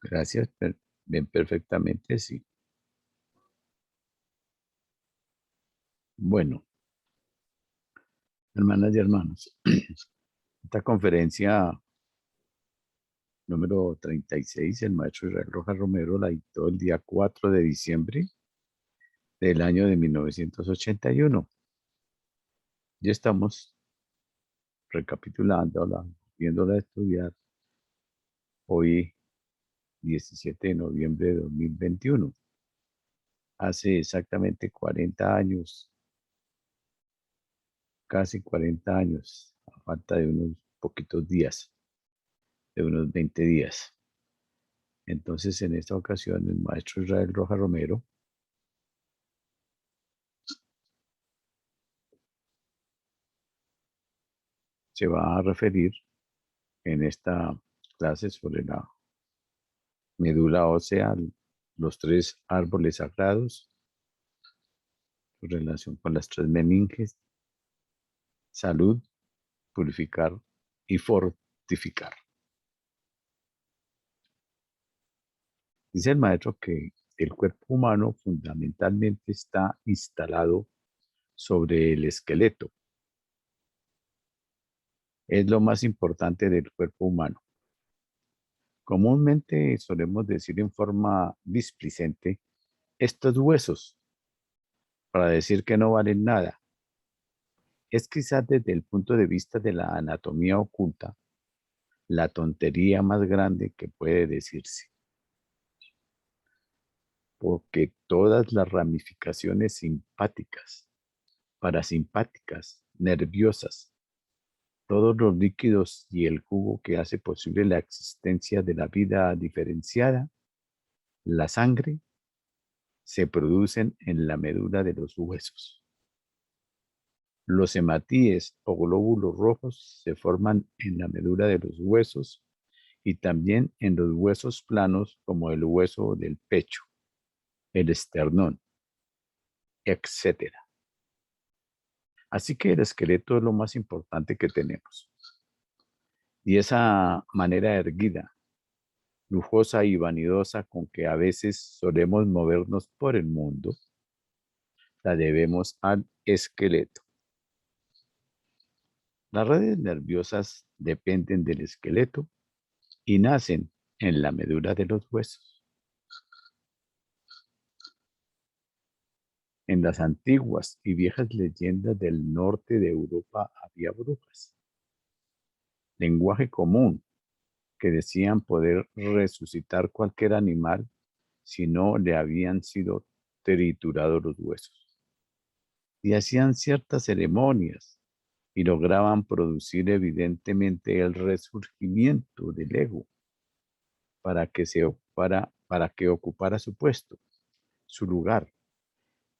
Gracias. Ven perfectamente, sí. Bueno, hermanas y hermanos, esta conferencia número 36, el maestro Israel Rojas Romero la dictó el día 4 de diciembre del año de 1981. Ya estamos recapitulándola, viéndola estudiar hoy, 17 de noviembre de 2021. Hace exactamente 40 años, casi 40 años, a falta de unos poquitos días, de unos 20 días. Entonces, en esta ocasión, el maestro Israel Rojas Romero se va a referir en esta clase sobre la médula ósea, los tres árboles sagrados, su relación con las tres meninges, salud, purificar y fortificar. Dice el maestro que el cuerpo humano fundamentalmente está instalado sobre el esqueleto. Es lo más importante del cuerpo humano. Comúnmente solemos decir en forma displicente estos huesos para decir que no valen nada. Es quizás desde el punto de vista de la anatomía oculta la tontería más grande que puede decirse, porque todas las ramificaciones simpáticas, parasimpáticas, nerviosas, todos los líquidos y el jugo que hace posible la existencia de la vida diferenciada, la sangre, se producen en la médula de los huesos. Los hematíes o glóbulos rojos se forman en la médula de los huesos y también en los huesos planos como el hueso del pecho, el esternón, etc. Así que el esqueleto es lo más importante que tenemos. Y esa manera erguida, lujosa y vanidosa con que a veces solemos movernos por el mundo, la debemos al esqueleto. Las redes nerviosas dependen del esqueleto y nacen en la médula de los huesos. En las antiguas y viejas leyendas del norte de Europa había brujas, lenguaje común, que decían poder resucitar cualquier animal si no le habían sido triturados los huesos. Y hacían ciertas ceremonias y lograban producir evidentemente el resurgimiento del ego para que ocupara su puesto, su lugar.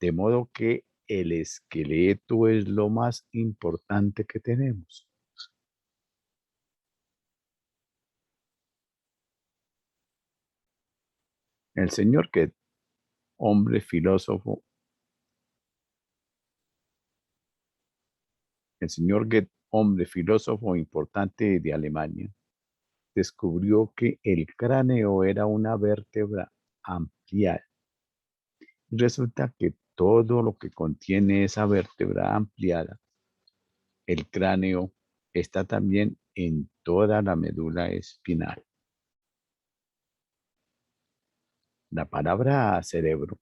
De modo que el esqueleto es lo más importante que tenemos. El señor Goethe, hombre filósofo, el señor Goethe, hombre filósofo importante de Alemania, descubrió que el cráneo era una vértebra ampliada. Y resulta que todo lo que contiene esa vértebra ampliada, el cráneo, está también en toda la médula espinal. La palabra cerebro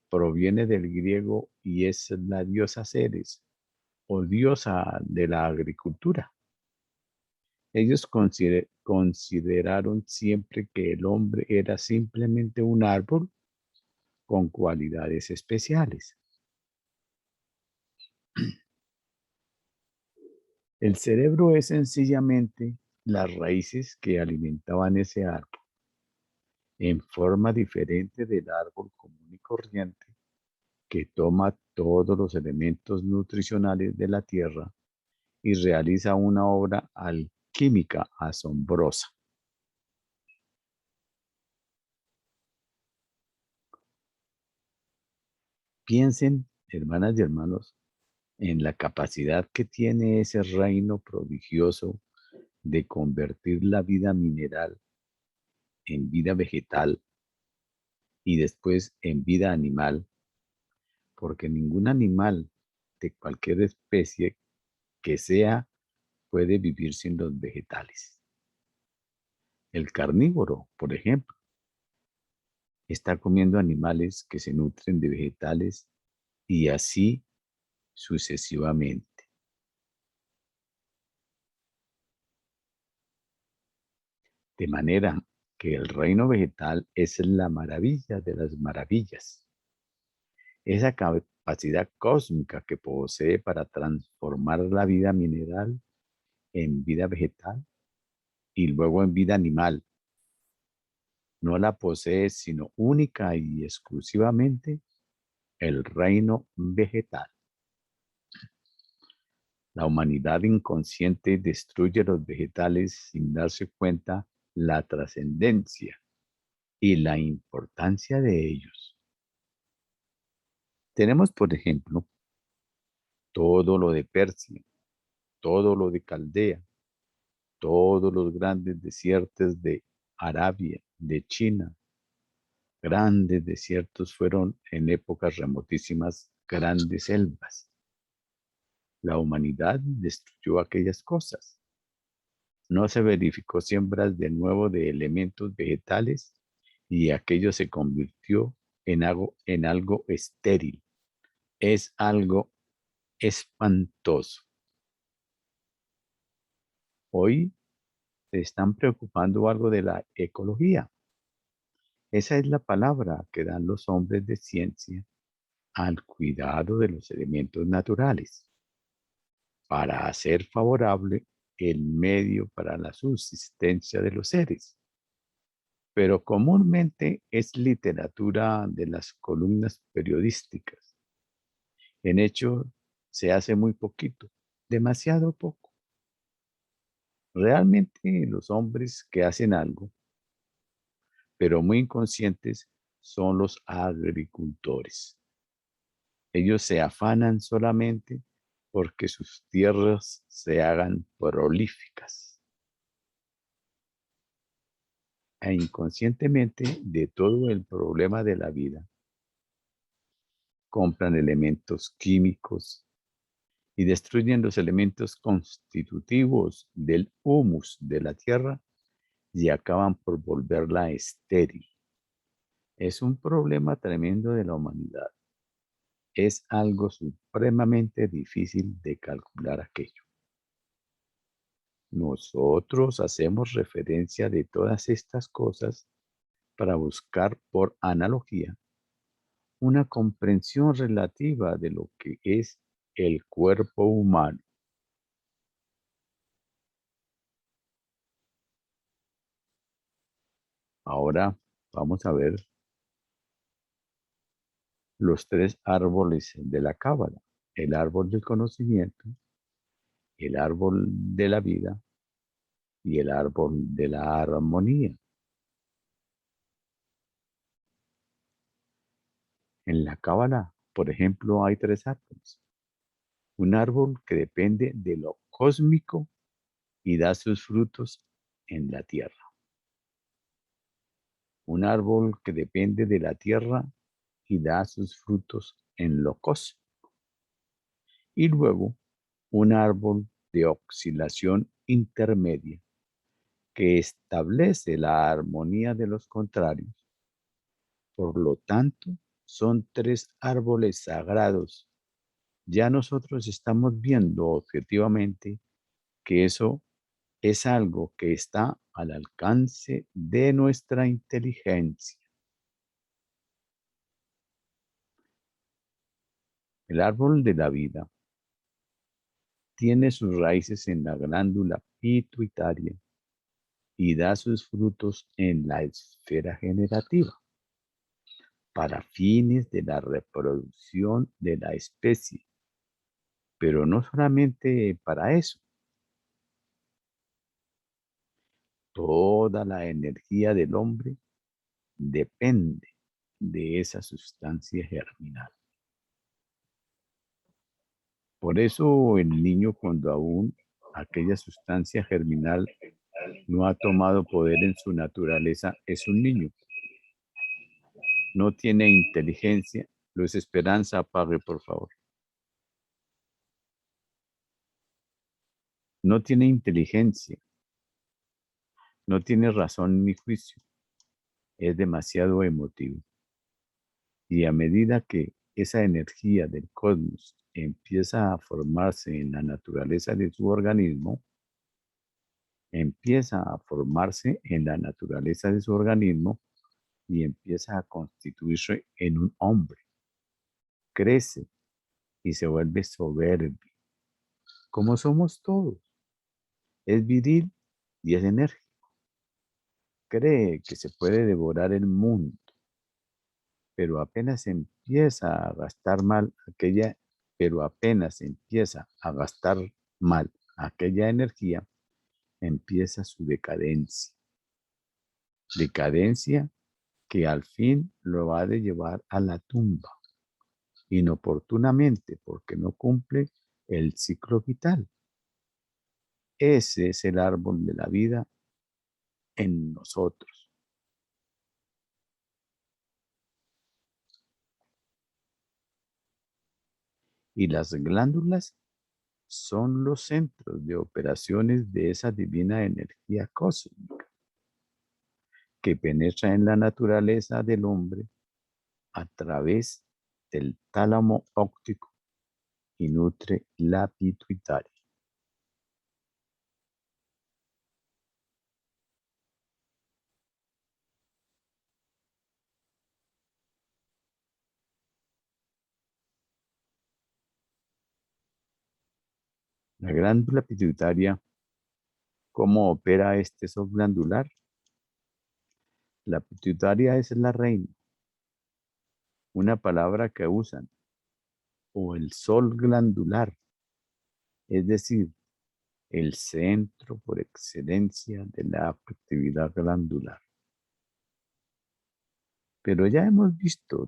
proviene del griego y es la diosa Ceres o diosa de la agricultura. Ellos consideraron siempre que el hombre era simplemente un árbol con cualidades especiales. El cerebro es sencillamente las raíces que alimentaban ese árbol, en forma diferente del árbol común y corriente, que toma todos los elementos nutricionales de la tierra y realiza una obra alquímica asombrosa. Piensen, hermanas y hermanos, en la capacidad que tiene ese reino prodigioso de convertir la vida mineral en vida vegetal y después en vida animal, porque ningún animal de cualquier especie que sea puede vivir sin los vegetales. El carnívoro, por ejemplo, está comiendo animales que se nutren de vegetales y así sucesivamente. De manera que el reino vegetal es la maravilla de las maravillas. Esa capacidad cósmica que posee para transformar la vida mineral en vida vegetal y luego en vida animal. No la posee sino única y exclusivamente el reino vegetal. La humanidad inconsciente destruye los vegetales sin darse cuenta la trascendencia y la importancia de ellos. Tenemos, por ejemplo, todo lo de Persia, todo lo de Caldea, todos los grandes desiertos de Arabia, de China. Grandes desiertos fueron en épocas remotísimas grandes selvas. La humanidad destruyó aquellas cosas. No se verificó siembras de nuevo de elementos vegetales y aquello se convirtió en algo estéril. Es algo espantoso. Hoy se están preocupando algo de la ecología. Esa es la palabra que dan los hombres de ciencia al cuidado de los elementos naturales para hacer favorable el medio para la subsistencia de los seres. Pero comúnmente es literatura de las columnas periodísticas. En hecho, se hace muy poquito, demasiado poco. Realmente los hombres que hacen algo, pero muy inconscientes, son los agricultores. Ellos se afanan solamente porque sus tierras se hagan prolíficas. E inconscientemente de todo el problema de la vida, compran elementos químicos y destruyen los elementos constitutivos del humus de la tierra y acaban por volverla estéril. Es un problema tremendo de la humanidad. Es algo supremamente difícil de calcular aquello. Nosotros hacemos referencia de todas estas cosas para buscar por analogía una comprensión relativa de lo que es el cuerpo humano. Ahora vamos a ver los tres árboles de la cábala: el árbol del conocimiento, el árbol de la vida y el árbol de la armonía. En la cábala, por ejemplo, hay tres árboles. Un árbol que depende de lo cósmico y da sus frutos en la tierra. Un árbol que depende de la tierra y da sus frutos en lo cósmico. Y luego, un árbol de oscilación intermedia que establece la armonía de los contrarios. Por lo tanto, son tres árboles sagrados. Ya nosotros estamos viendo objetivamente que eso es algo que está al alcance de nuestra inteligencia. El árbol de la vida tiene sus raíces en la glándula pituitaria y da sus frutos en la esfera generativa para fines de la reproducción de la especie, pero no solamente para eso. Toda la energía del hombre depende de esa sustancia germinal. Por eso el niño, cuando aún aquella sustancia germinal no ha tomado poder en su naturaleza, es un niño. No tiene inteligencia. Luz Esperanza, apague, por favor. No tiene inteligencia, no tiene razón ni juicio, es demasiado emotivo. Y a medida que esa energía del cosmos empieza a formarse en la naturaleza de su organismo, empieza a formarse en la naturaleza de su organismo y empieza a constituirse en un hombre. Crece y se vuelve soberbio, como somos todos. Es viril y es enérgico. Cree que se puede devorar el mundo, pero apenas empieza a gastar mal aquella, pero apenas empieza a gastar mal aquella energía, empieza su decadencia. Decadencia que al fin lo va de llevar a la tumba, inoportunamente porque no cumple el ciclo vital. Ese es el árbol de la vida en nosotros. Y las glándulas son los centros de operaciones de esa divina energía cósmica que penetra en la naturaleza del hombre a través del tálamo óptico y nutre la pituitaria. La glándula pituitaria, ¿cómo opera este subglandular? La pituitaria es la reina, una palabra que usan, o el sol glandular, es decir, el centro por excelencia de la actividad glandular. Pero ya hemos visto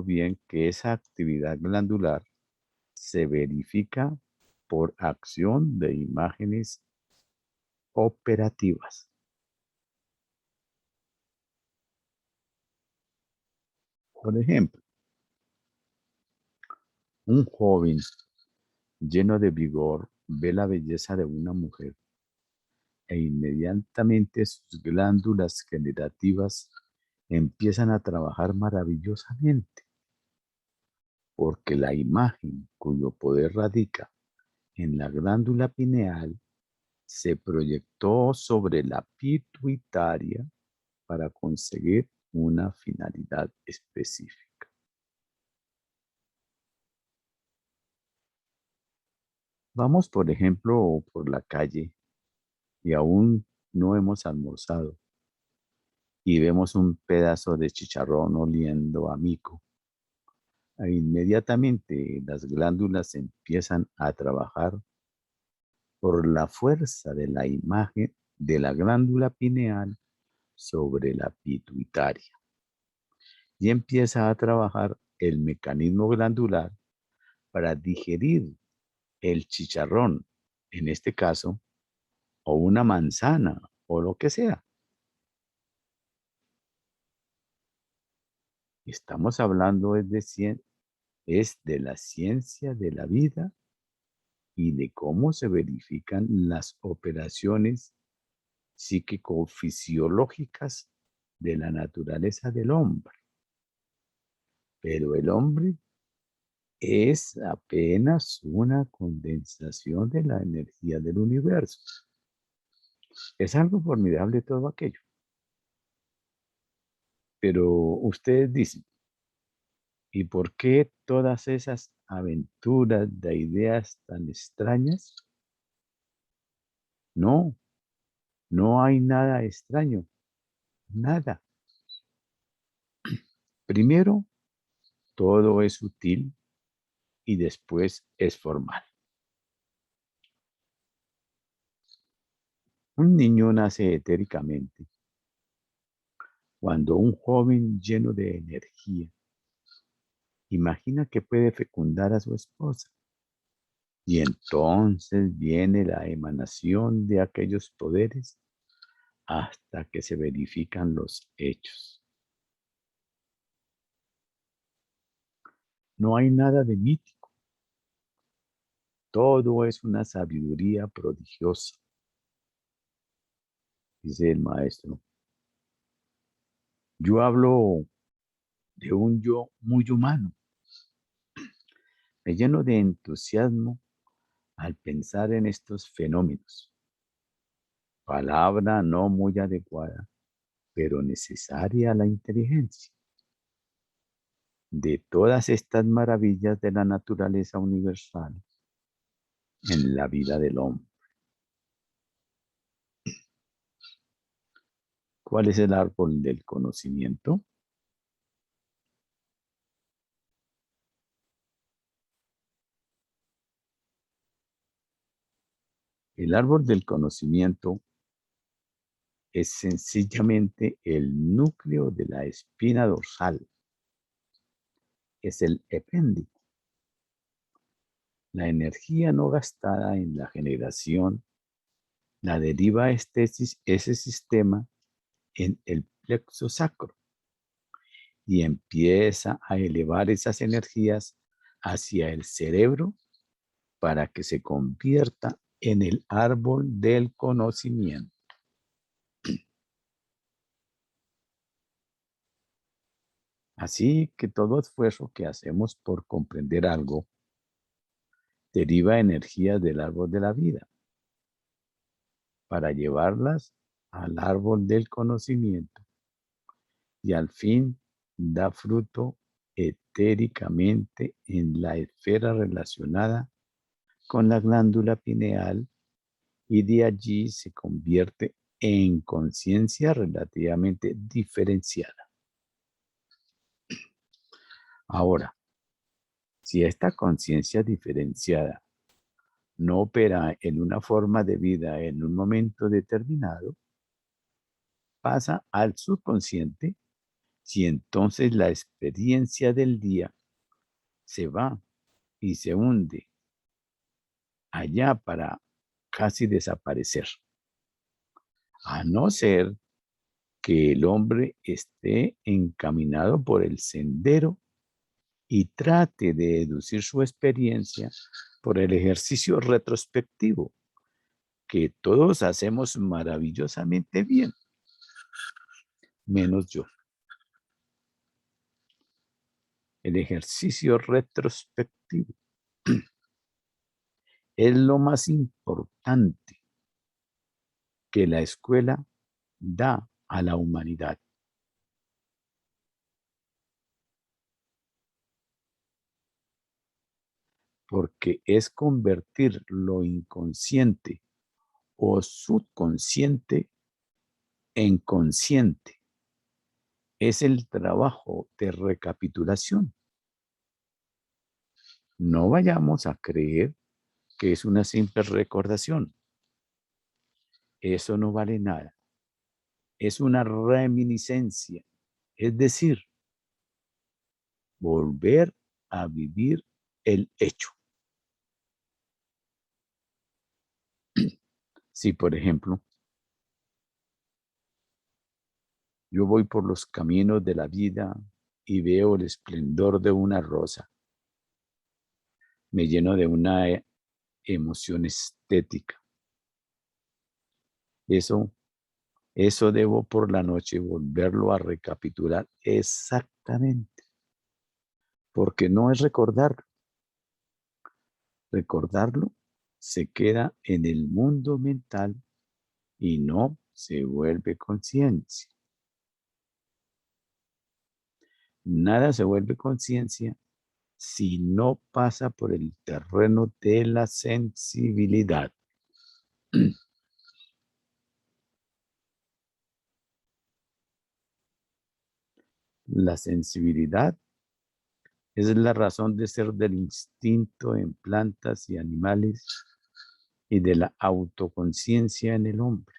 bien que esa actividad glandular se verifica por acción de imágenes operativas. Por ejemplo, un joven lleno de vigor ve la belleza de una mujer e inmediatamente sus glándulas generativas empiezan a trabajar maravillosamente, porque la imagen cuyo poder radica en la glándula pineal se proyectó sobre la pituitaria para conseguir una finalidad específica. Vamos, por ejemplo, por la calle y aún no hemos almorzado y vemos un pedazo de chicharrón oliendo a mico. E inmediatamente las glándulas empiezan a trabajar por la fuerza de la imagen de la glándula pineal sobre la pituitaria y empieza a trabajar el mecanismo glandular para digerir el chicharrón, en este caso, o una manzana o lo que sea. Estamos hablando es de la ciencia de la vida y de cómo se verifican las operaciones psíquico-fisiológicas de la naturaleza del hombre. Pero el hombre es apenas una condensación de la energía del universo. Es algo formidable todo aquello. Pero ustedes dicen, ¿y por qué todas esas aventuras de ideas tan extrañas? No, no hay nada extraño, nada. Primero, todo es sutil y después es formal. Un niño nace etéricamente cuando un joven lleno de energía imagina que puede fecundar a su esposa. Y entonces viene la emanación de aquellos poderes hasta que se verifican los hechos. No hay nada de mítico. Todo es una sabiduría prodigiosa, dice el maestro. Yo hablo de un yo muy humano. Me lleno de entusiasmo al pensar en estos fenómenos. Palabra no muy adecuada, pero necesaria a la inteligencia. De todas estas maravillas de la naturaleza universal en la vida del hombre. ¿Cuál es el árbol del conocimiento? El árbol del conocimiento es sencillamente el núcleo de la espina dorsal. Es el epéndice. La energía no gastada en la generación la deriva ese sistema en el plexo sacro y empieza a elevar esas energías hacia el cerebro para que se convierta en el árbol del conocimiento. Así que todo esfuerzo que hacemos por comprender algo deriva energías del árbol de la vida para llevarlas al árbol del conocimiento y al fin da fruto etéricamente en la esfera relacionada con la glándula pineal y de allí se convierte en conciencia relativamente diferenciada. Ahora, si esta conciencia diferenciada no opera en una forma de vida en un momento determinado, pasa al subconsciente y entonces la experiencia del día se va y se hunde allá para casi desaparecer. A no ser que el hombre esté encaminado por el sendero y trate de deducir su experiencia por el ejercicio retrospectivo, que todos hacemos maravillosamente bien, menos yo. El ejercicio retrospectivo es lo más importante que la escuela da a la humanidad. Porque es convertir lo inconsciente o subconsciente en consciente. Es el trabajo de recapitulación. No vayamos a creer que es una simple recordación. Eso no vale nada. Es una reminiscencia, es decir, volver a vivir el hecho. Si, por ejemplo, yo voy por los caminos de la vida y veo el esplendor de una rosa, me lleno de una emoción estética. Eso debo por la noche volverlo a recapitular exactamente, porque no es recordarlo. Recordarlo se queda en el mundo mental y no se vuelve conciencia. Nada se vuelve conciencia si no pasa por el terreno de la sensibilidad. La sensibilidad es la razón de ser del instinto en plantas y animales y de la autoconciencia en el hombre.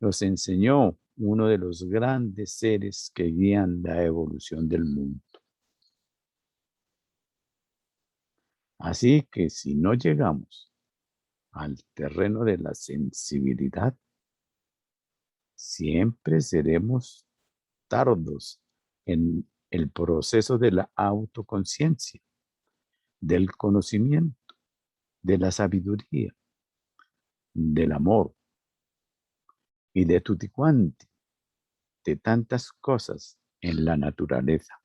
Nos enseñó uno de los grandes seres que guían la evolución del mundo. Así que si no llegamos al terreno de la sensibilidad, siempre seremos tardos en el proceso de la autoconciencia, del conocimiento, de la sabiduría, del amor y de tutti quanti, de tantas cosas en la naturaleza.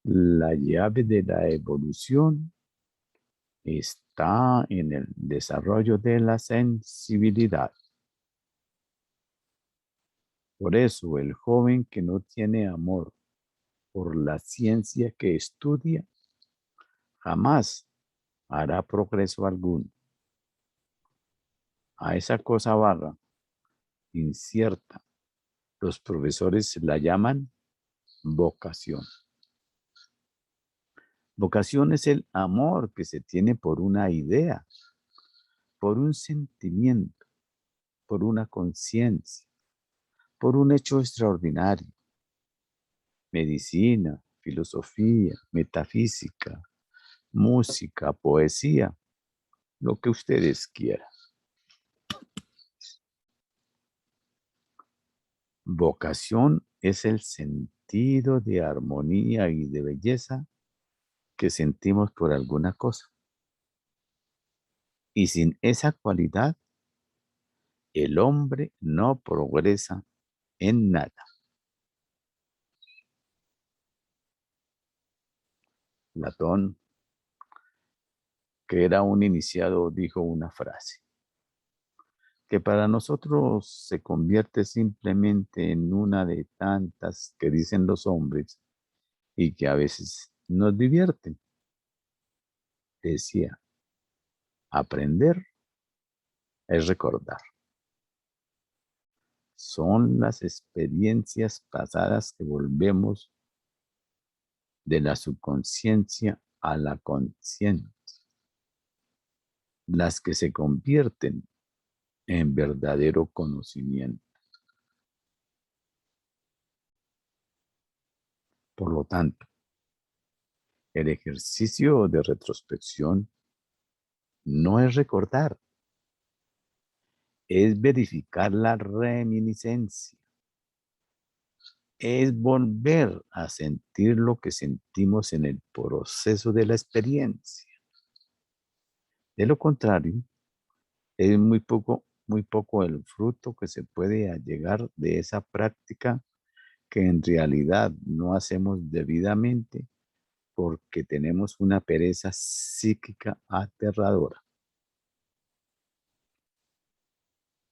La llave de la evolución está en el desarrollo de la sensibilidad. Por eso el joven que no tiene amor por la ciencia que estudia, jamás hará progreso alguno. A esa cosa vaga, incierta, los profesores la llaman vocación. Vocación es el amor que se tiene por una idea, por un sentimiento, por una conciencia, por un hecho extraordinario. Medicina, filosofía, metafísica, música, poesía, lo que ustedes quieran. Vocación es el sentido de armonía y de belleza que sentimos por alguna cosa. Y sin esa cualidad, el hombre no progresa en nada. Platón, que era un iniciado, dijo una frase que para nosotros se convierte simplemente en una de tantas que dicen los hombres y que a veces nos divierten. Decía, aprender es recordar. Son las experiencias pasadas que volvemos de la subconsciencia a la conciencia, las que se convierten en verdadero conocimiento. Por lo tanto, el ejercicio de retrospección no es recordar, es verificar la reminiscencia, es volver a sentir lo que sentimos en el proceso de la experiencia. De lo contrario, es muy poco el fruto que se puede llegar de esa práctica que en realidad no hacemos debidamente porque tenemos una pereza psíquica aterradora.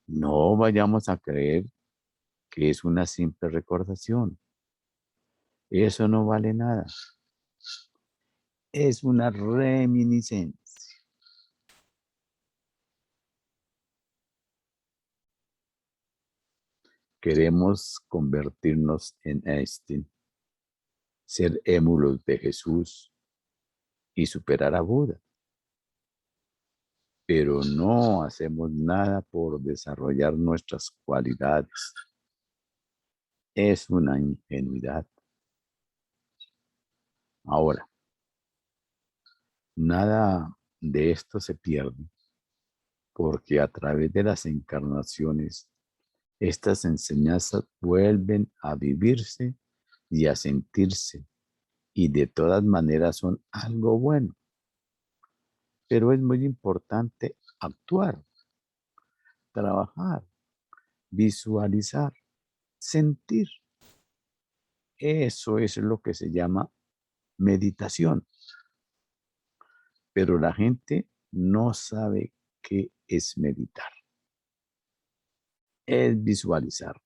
No vayamos a creer que es una simple recordación. Eso no vale nada. Es una reminiscencia. Queremos convertirnos en Einstein, ser émulos de Jesús y superar a Buda, pero no hacemos nada por desarrollar nuestras cualidades. Es una ingenuidad. Ahora, nada de esto se pierde porque a través de las encarnaciones, estas enseñanzas vuelven a vivirse y a sentirse y de todas maneras son algo bueno. Pero es muy importante actuar, trabajar, visualizar, sentir. Eso es lo que se llama meditación. Pero la gente no sabe qué es meditar. Es visualizar,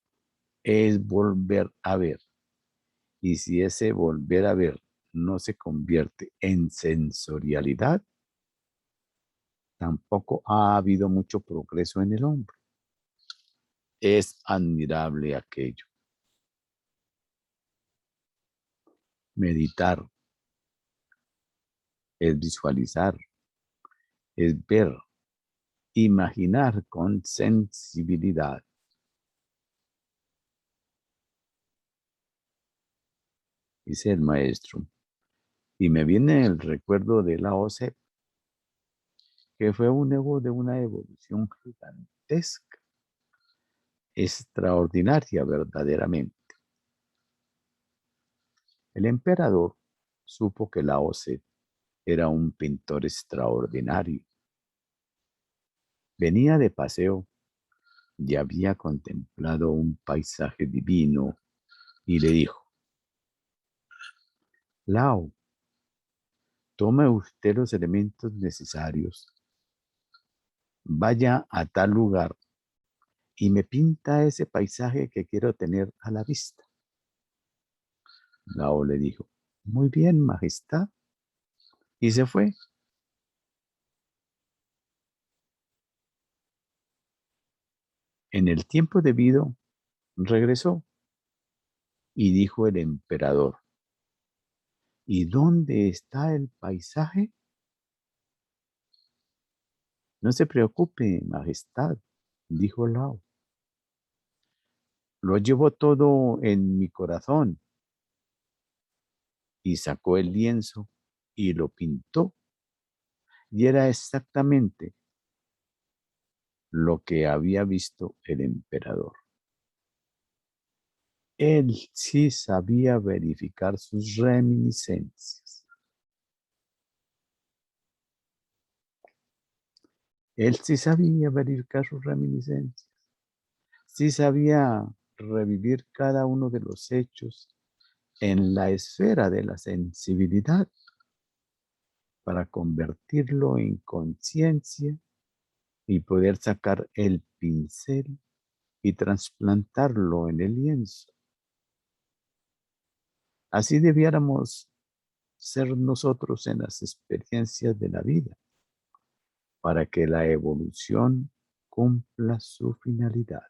es volver a ver. Y si ese volver a ver no se convierte en sensorialidad, tampoco ha habido mucho progreso en el hombre. Es admirable aquello. Meditar es visualizar, es ver, imaginar con sensibilidad. dice el maestro. Y me viene el recuerdo de Lao Tse, que fue un ego de una evolución gigantesca, extraordinaria verdaderamente. El emperador supo que Lao Tse era un pintor extraordinario. Venía de paseo y había contemplado un paisaje divino y le dijo: Lao, tome usted los elementos necesarios, vaya a tal lugar y me pinta ese paisaje que quiero tener a la vista. Lao le dijo: muy bien, majestad, y se fue. En el tiempo debido, regresó y dijo el emperador: ¿y dónde está el paisaje? No se preocupe, majestad, dijo Lao. Lo llevo todo en mi corazón. Y sacó el lienzo y lo pintó. Y era exactamente lo que había visto el emperador. Él sí sabía verificar sus reminiscencias. Él sí sabía verificar sus reminiscencias. Sí sabía revivir cada uno de los hechos en la esfera de la sensibilidad para convertirlo en conciencia y poder sacar el pincel y trasplantarlo en el lienzo. Así debiéramos ser nosotros en las experiencias de la vida, para que la evolución cumpla su finalidad.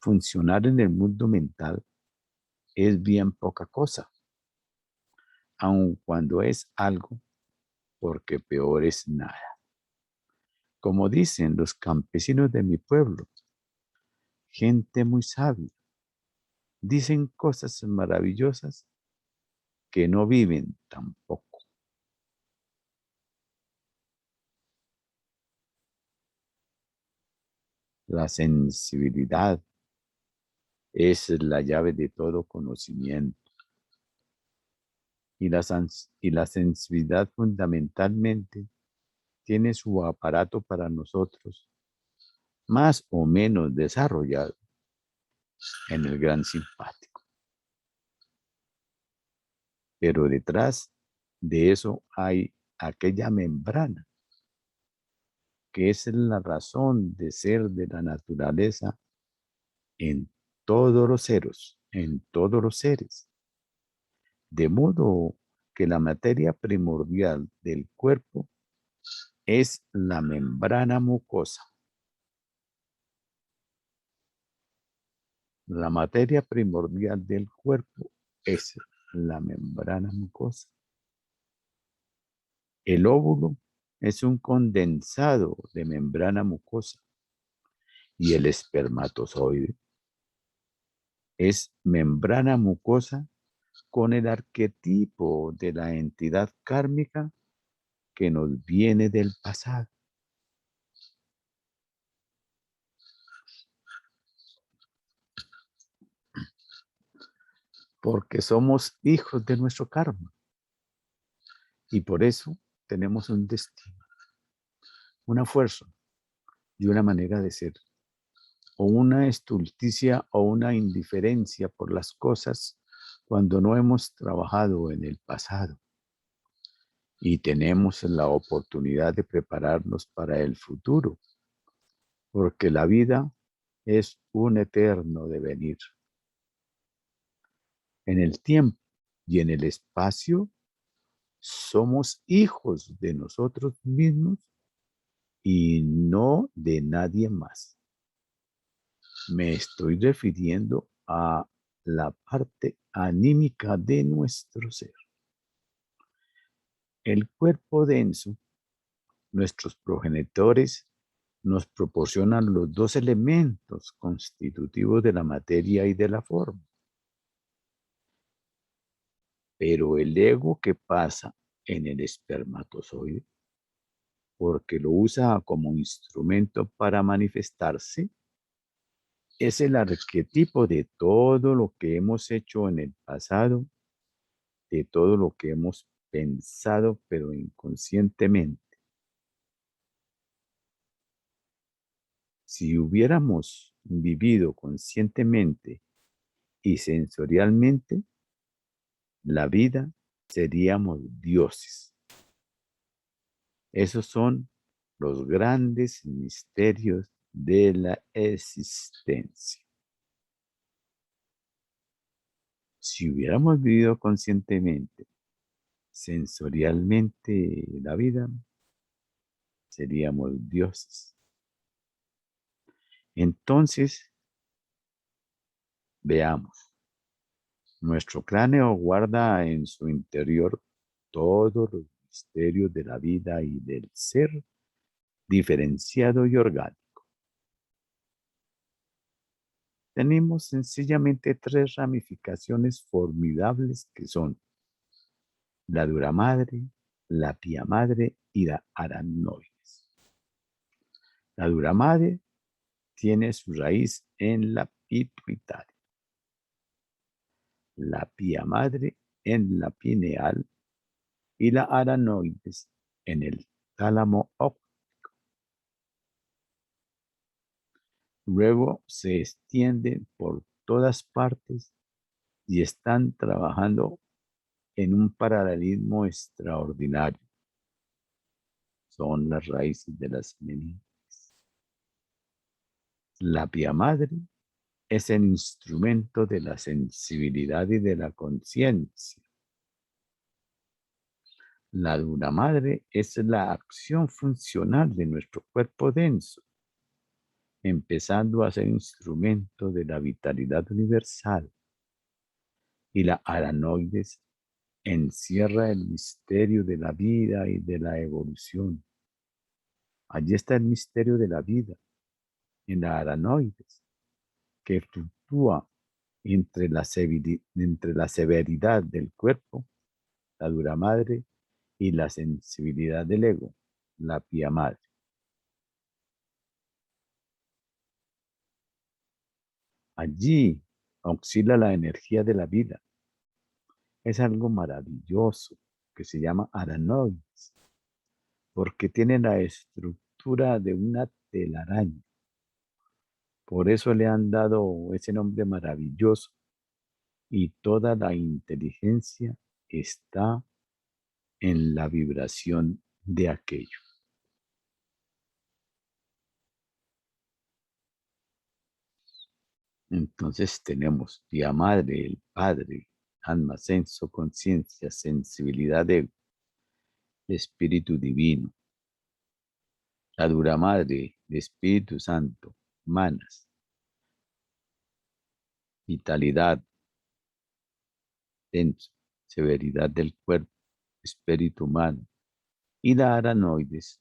Funcionar en el mundo mental es bien poca cosa, aun cuando es algo, porque peor es nada. Como dicen los campesinos de mi pueblo, gente muy sabia, dicen cosas maravillosas que no viven tampoco. La sensibilidad es la llave de todo conocimiento y la sensibilidad fundamentalmente tiene su aparato para nosotros más o menos desarrollado en el gran simpático. Pero detrás de eso hay aquella membrana que es la razón de ser de la naturaleza en todos los seres, en todos los seres. De modo que la materia primordial del cuerpo es la membrana mucosa. La materia primordial del cuerpo es la membrana mucosa. El óvulo es un condensado de membrana mucosa y el espermatozoide es membrana mucosa con el arquetipo de la entidad kármica que nos viene del pasado. Porque somos hijos de nuestro karma y por eso tenemos un destino, una fuerza y una manera de ser, o una estulticia o una indiferencia por las cosas cuando no hemos trabajado en el pasado y tenemos la oportunidad de prepararnos para el futuro, porque la vida es un eterno devenir. En el tiempo y en el espacio somos hijos de nosotros mismos y no de nadie más. Me estoy refiriendo a la parte anímica de nuestro ser. El cuerpo denso, nuestros progenitores nos proporcionan los dos elementos constitutivos de la materia y de la forma. Pero el ego que pasa en el espermatozoide, porque lo usa como instrumento para manifestarse, es el arquetipo de todo lo que hemos hecho en el pasado, de todo lo que hemos pensado, pero inconscientemente. Si hubiéramos vivido conscientemente y sensorialmente la vida, seríamos dioses. Esos son los grandes misterios de la existencia. Si hubiéramos vivido conscientemente, sensorialmente la vida, seríamos dioses. Entonces, veamos. Nuestro cráneo guarda en su interior todos los misterios de la vida y del ser diferenciado y orgánico. Tenemos sencillamente tres ramificaciones formidables que son la dura madre, la pía madre y la aranoides. La dura madre tiene su raíz en la pituitaria, la pía madre en la pineal y la aranoides en el tálamo óptico. Luego se extienden por todas partes y están trabajando en un paralelismo extraordinario. Son las raíces de las meninges. La pía madre es el instrumento de la sensibilidad y de la conciencia. La dura madre es la acción funcional de nuestro cuerpo denso, empezando a ser instrumento de la vitalidad universal. Y la aranoides encierra el misterio de la vida y de la evolución. Allí está el misterio de la vida, en la aranoides, que fluctúa entre la severidad del cuerpo, la dura madre, y la sensibilidad del ego, la pía madre. Allí oscila la energía de la vida. Es algo maravilloso que se llama aranoides, porque tiene la estructura de una telaraña. Por eso le han dado ese nombre maravilloso y toda la inteligencia está en la vibración de aquello. Entonces tenemos Tía Madre, el Padre, alma, senso, conciencia, sensibilidad, ego, Espíritu Divino. La dura Madre, el Espíritu Santo, manas, vitalidad, senso, severidad del cuerpo, espíritu humano. Y la aranoides,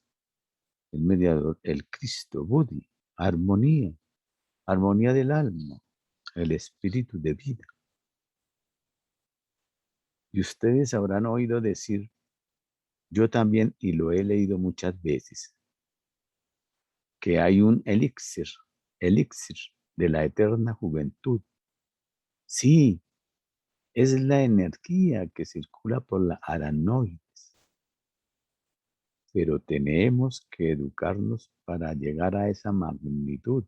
el mediador, el Cristo, Buddhi, armonía, armonía del alma, el espíritu de vida. Y ustedes habrán oído decir, yo también, y lo he leído muchas veces, que hay un elixir de la eterna juventud. Sí, es la energía que circula por la aranoides, pero tenemos que educarnos para llegar a esa magnitud,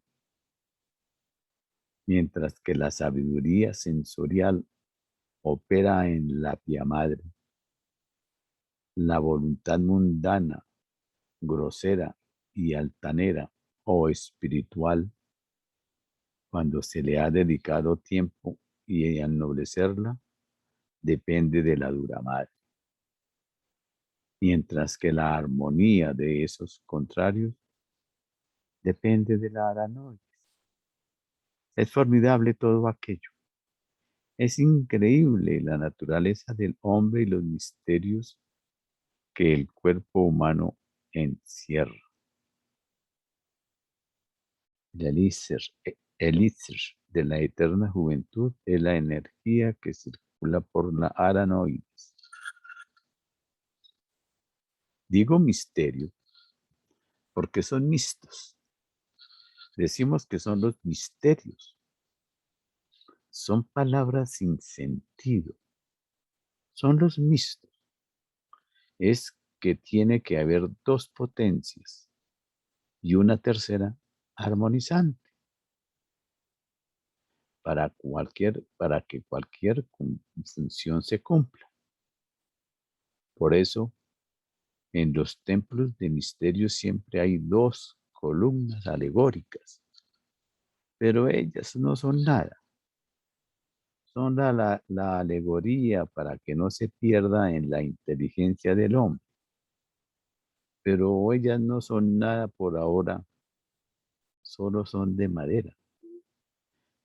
mientras que la sabiduría sensorial opera en la pía madre. La voluntad mundana, grosera y altanera o espiritual, cuando se le ha dedicado tiempo y ennoblecerla, depende de la dura madre. Mientras que la armonía de esos contrarios depende de la aranoides. Es formidable todo aquello. Es increíble la naturaleza del hombre y los misterios que el cuerpo humano encierra. El elixir de la eterna juventud es la energía que circula por la aranoides. Digo misterio porque son mixtos. Decimos que son los misterios. Son palabras sin sentido. Son los mixtos. Es que tiene que haber dos potencias y una tercera armonizante para que cualquier función se cumpla. Por eso, en los templos de misterio siempre hay dos columnas alegóricas, pero ellas no son nada. Son la alegoría para que no se pierda en la inteligencia del hombre. Pero ellas no son nada por ahora, solo son de madera,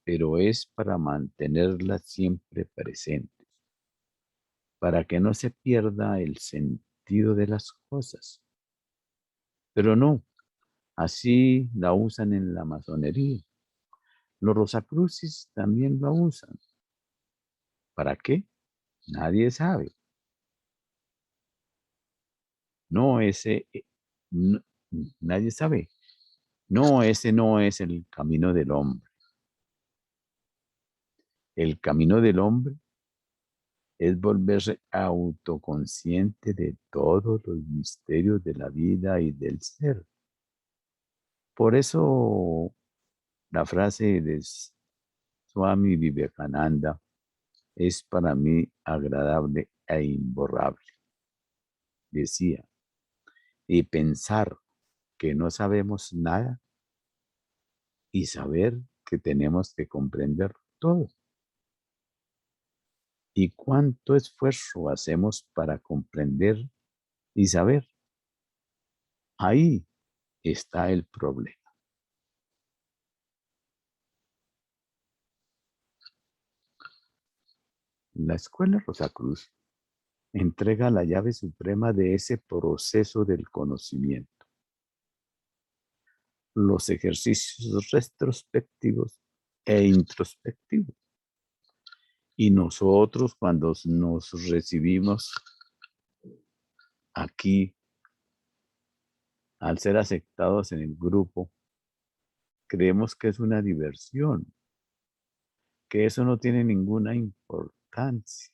pero es para mantenerlas siempre presentes, para que no se pierda el sentido de las cosas. Pero no, así la usan en la masonería. Los Rosacrucis también la usan. ¿Para qué? Nadie sabe. No, no, nadie sabe. No, ese no es el camino del hombre. El camino del hombre es volverse autoconsciente de todos los misterios de la vida y del ser. Por eso la frase de Swami Vivekananda es para mí agradable e imborrable. Decía, y pensar que no sabemos nada y saber que tenemos que comprender todo. ¿Y cuánto esfuerzo hacemos para comprender y saber? Ahí está el problema. La Escuela Rosacruz entrega la llave suprema de ese proceso del conocimiento. Los ejercicios retrospectivos e introspectivos. Y nosotros cuando nos recibimos aquí, al ser aceptados en el grupo, creemos que es una diversión, que eso no tiene ninguna importancia,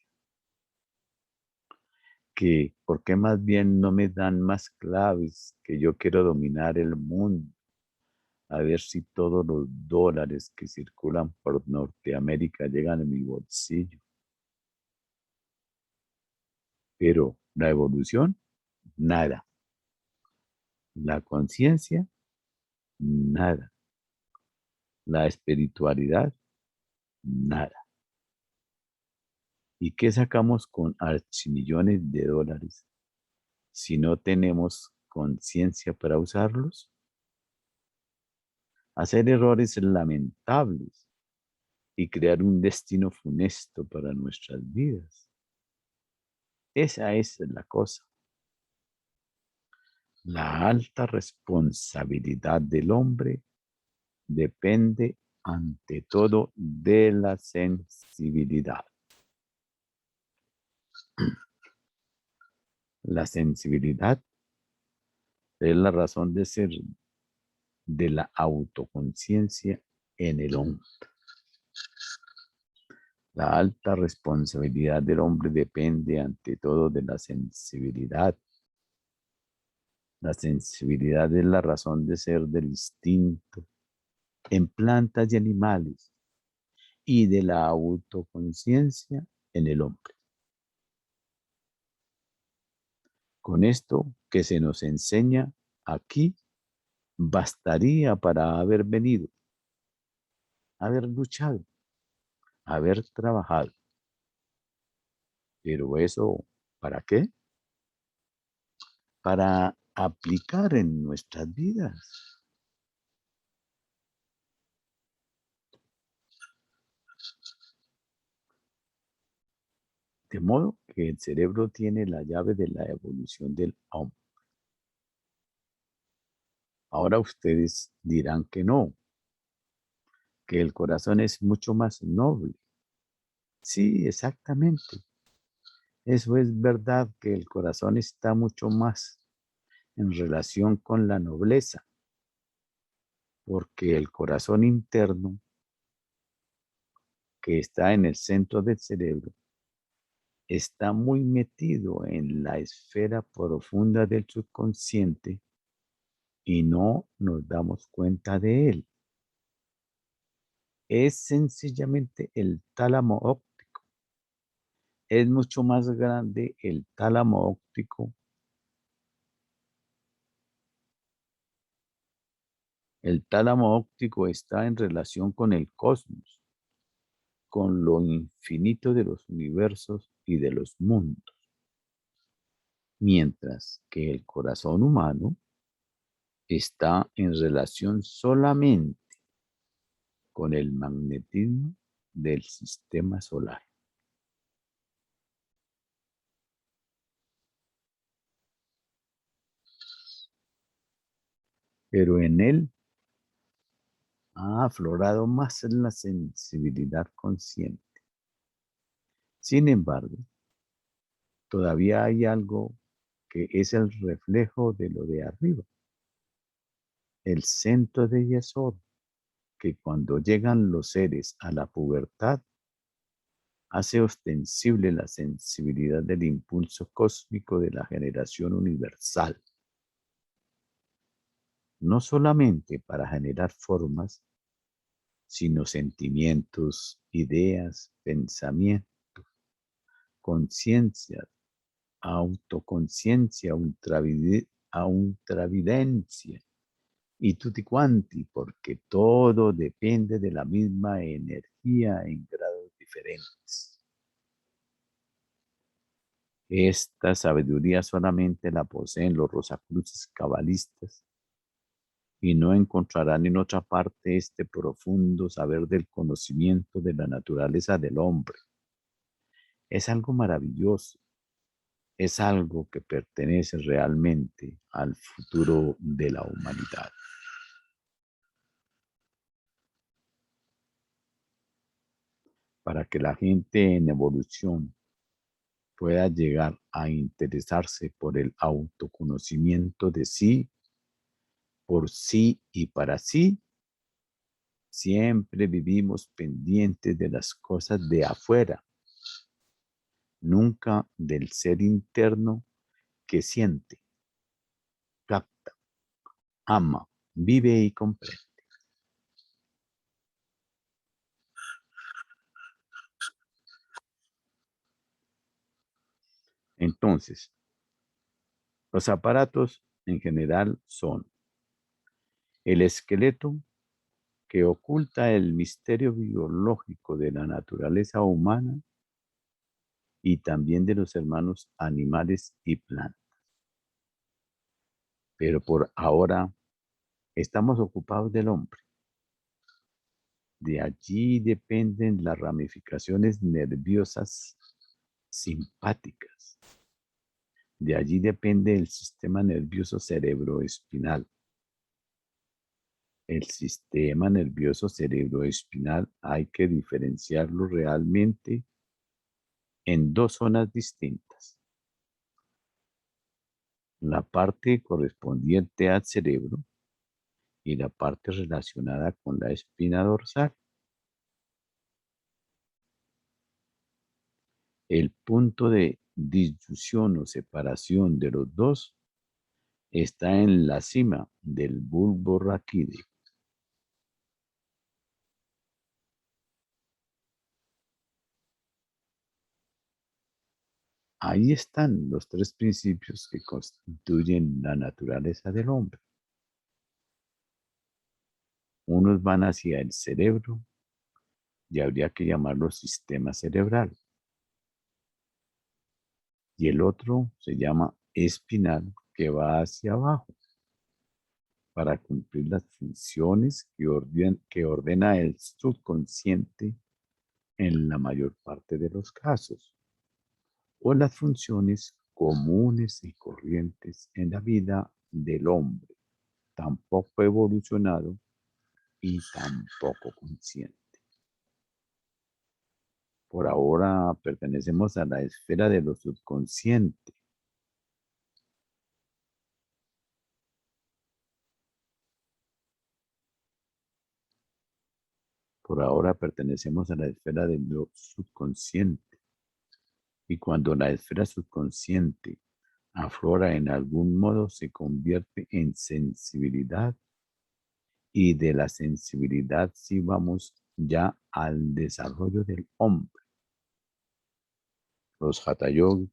que por qué más bien no me dan más claves, que yo quiero dominar el mundo, a ver si todos los dólares que circulan por Norteamérica llegan a mi bolsillo. Pero la evolución, nada. La conciencia, nada. La espiritualidad, nada. ¿Y qué sacamos con archimillones de dólares si no tenemos conciencia para usarlos? Hacer errores lamentables y crear un destino funesto para nuestras vidas. Esa es la cosa. La alta responsabilidad del hombre depende ante todo de la sensibilidad. La sensibilidad es la razón de ser de la autoconciencia en el hombre. La alta responsabilidad del hombre depende ante todo de la sensibilidad. La sensibilidad es la razón de ser del instinto en plantas y animales y de la autoconciencia en el hombre. Con esto que se nos enseña aquí, bastaría para haber venido, haber luchado, haber trabajado. Pero eso, ¿para qué? Para aplicar en nuestras vidas. De modo que el cerebro tiene la llave de la evolución del hombre. Ahora ustedes dirán que no, que el corazón es mucho más noble. Sí, exactamente. Eso es verdad, que el corazón está mucho más en relación con la nobleza, porque el corazón interno, que está en el centro del cerebro, está muy metido en la esfera profunda del subconsciente y no nos damos cuenta de él. Es sencillamente el tálamo óptico. Es mucho más grande el tálamo óptico. El tálamo óptico está en relación con el cosmos, con lo infinito de los universos y de los mundos, mientras que el corazón humano está en relación solamente con el magnetismo del sistema solar. Pero en él ha aflorado más la sensibilidad consciente. Sin embargo, todavía hay algo que es el reflejo de lo de arriba, el centro de Yesod, que cuando llegan los seres a la pubertad, hace ostensible la sensibilidad del impulso cósmico de la generación universal, no solamente para generar formas, sino sentimientos, ideas, pensamientos, conciencia, autoconciencia, ultravidencia y tutti quanti, porque todo depende de la misma energía en grados diferentes. Esta sabiduría solamente la poseen los rosacruces cabalistas y no encontrarán en otra parte este profundo saber del conocimiento de la naturaleza del hombre. Es algo maravilloso, es algo que pertenece realmente al futuro de la humanidad. Para que la gente en evolución pueda llegar a interesarse por el autoconocimiento de sí, por sí y para sí, siempre vivimos pendientes de las cosas de afuera, nunca del ser interno que siente, capta, ama, vive y comprende. Entonces, los aparatos en general son el esqueleto que oculta el misterio biológico de la naturaleza humana y también de los hermanos animales y plantas. Pero por ahora estamos ocupados del hombre. De allí dependen las ramificaciones nerviosas simpáticas. De allí depende el sistema nervioso cerebroespinal. El sistema nervioso cerebroespinal hay que diferenciarlo realmente en dos zonas distintas. La parte correspondiente al cerebro y la parte relacionada con la espina dorsal. El punto de disyunción o separación de los dos está en la cima del bulbo raquídeo. Ahí están los tres principios que constituyen la naturaleza del hombre. Unos van hacia el cerebro y habría que llamarlo sistema cerebral. Y el otro se llama espinal, que va hacia abajo para cumplir las funciones que ordena el subconsciente en la mayor parte de los casos, o las funciones comunes y corrientes en la vida del hombre, tan poco evolucionado y tampoco consciente. Por ahora pertenecemos a la esfera de lo subconsciente. Por ahora pertenecemos a la esfera de lo subconsciente. Y cuando la esfera subconsciente aflora en algún modo, se convierte en sensibilidad. Y de la sensibilidad sí vamos ya al desarrollo del hombre. Los Hatha Yogi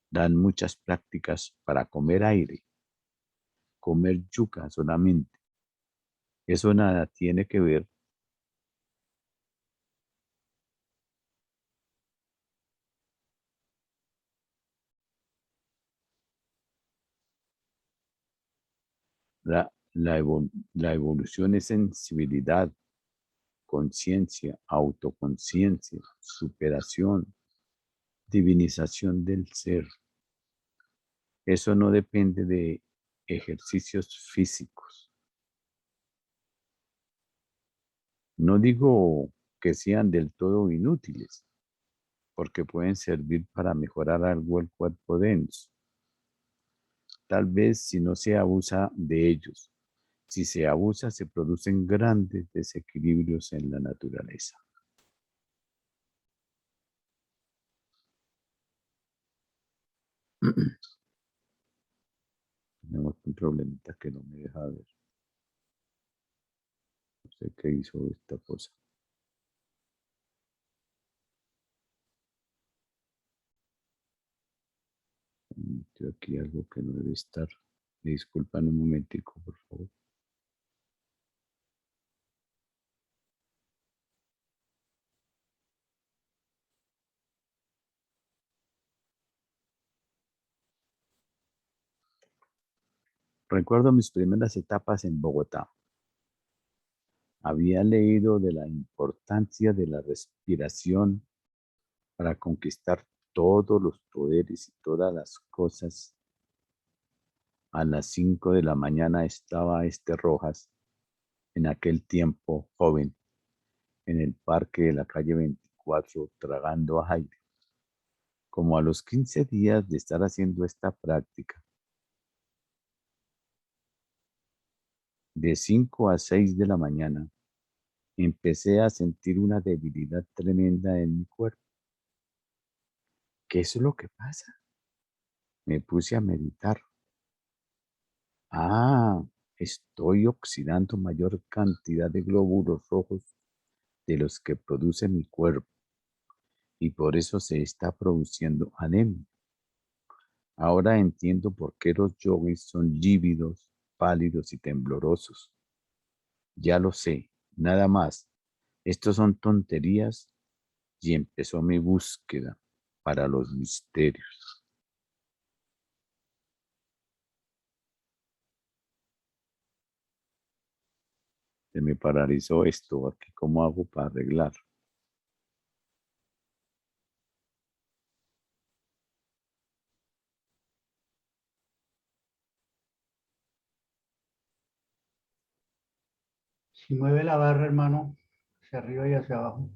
dan muchas prácticas para comer aire, comer yuca solamente. Eso nada tiene que ver la evolución es sensibilidad, conciencia, autoconciencia, superación, divinización del ser. Eso no depende de ejercicios físicos. No digo que sean del todo inútiles, porque pueden servir para mejorar algo el cuerpo denso. Tal vez si no se abusa de ellos. Si se abusa, se producen grandes desequilibrios en la naturaleza. Tenemos un problemita que no me deja ver. No sé qué hizo esta cosa. Metió aquí algo que no debe estar. Me disculpan un momentico, por favor. Recuerdo mis primeras etapas en Bogotá. Había leído de la importancia de la respiración para conquistar todos los poderes y todas las cosas. A las 5 de la mañana estaba Rojas, en aquel tiempo joven, en el parque de la calle 24, tragando aire. Como a los 15 días de estar haciendo esta práctica, de 5 a 6 de la mañana, empecé a sentir una debilidad tremenda en mi cuerpo. ¿Qué es lo que pasa? Me puse a meditar. Estoy oxidando mayor cantidad de glóbulos rojos de los que produce mi cuerpo y por eso se está produciendo anemia. Ahora entiendo por qué los yogis son lívidos, pálidos y temblorosos. Ya lo sé, nada más. Estos son tonterías y empezó mi búsqueda para los misterios. Se me paralizó esto aquí. ¿Cómo hago para arreglar? Si mueve la barra, hermano, hacia arriba y hacia abajo.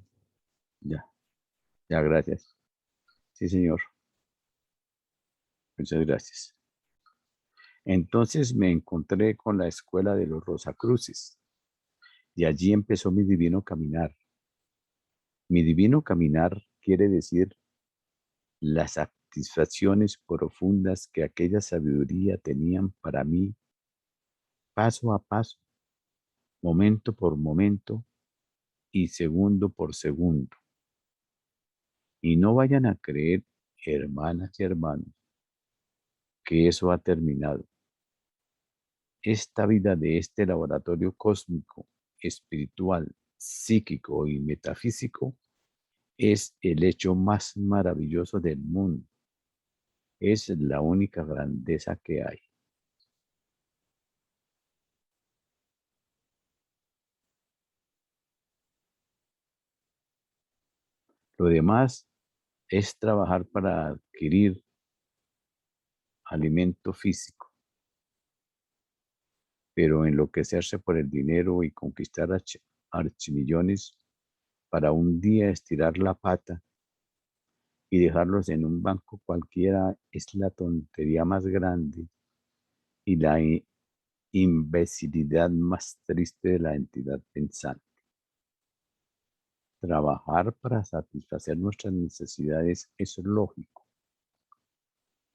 Ya, ya, gracias. Sí, señor. Muchas gracias. Entonces me encontré con la escuela de los Rosacruces y allí empezó mi divino caminar. Mi divino caminar quiere decir las satisfacciones profundas que aquella sabiduría tenían para mí, paso a paso, momento por momento y segundo por segundo. Y no vayan a creer, hermanas y hermanos, que eso ha terminado. Esta vida de este laboratorio cósmico, espiritual, psíquico y metafísico es el hecho más maravilloso del mundo. Es la única grandeza que hay. Lo demás es trabajar para adquirir alimento físico. pero enloquecerse por el dinero y conquistar archimillones para un día estirar la pata y dejarlos en un banco cualquiera es la tontería más grande y la imbecilidad más triste de la entidad pensante. Trabajar para satisfacer nuestras necesidades es lógico.